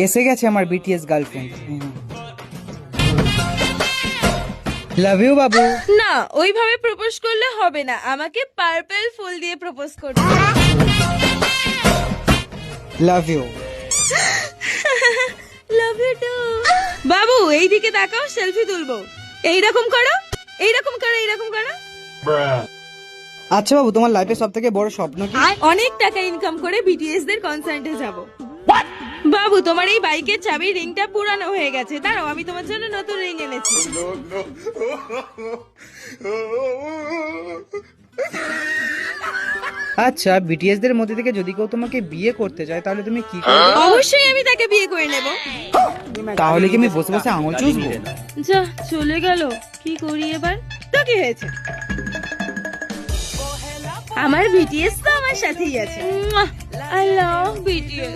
এসে গেছে আমার বিটিএস গার্লফ্রেন্ড। লাভ ইউ বাবু। না, ওইভাবে প্রপোজ করলে হবে না, আমাকে পার্পল ফুল দিয়ে প্রপোজ করতে হবে। Love you. Love you too. বাবু এইদিকে তাকাও, সেলফি তুলবো। এইরকম করো, এইরকম করো, এইরকম করো। আচ্ছা বাবু, তোমার লাইফে সব থেকে বড় স্বপ্ন কি? অনেক টাকা ইনকাম করে বিটিএস দের কনসার্টে যাব। বাবু তোমার এই বাইকের চাবির রিংটা পুরানো হয়ে গেছে, দাঁড়াও আমি তোমার জন্য নতুন রিং এনেছি। আচ্ছা, বিটিএস দের মধ্যে থেকে যদি কেউ তোমাকে বিয়ে করতে চায় তাহলে তুমি কি করবে? অবশ্যই আমি তাকে বিয়ে করে নেব। তাহলে কি আমি বসে বসে আঙুল চুষবো? যা চলে গেল, কি করি এবার? তো কি হয়েছে, আমার বিটিএস তো আমার সাথেই আছে। I love BTS.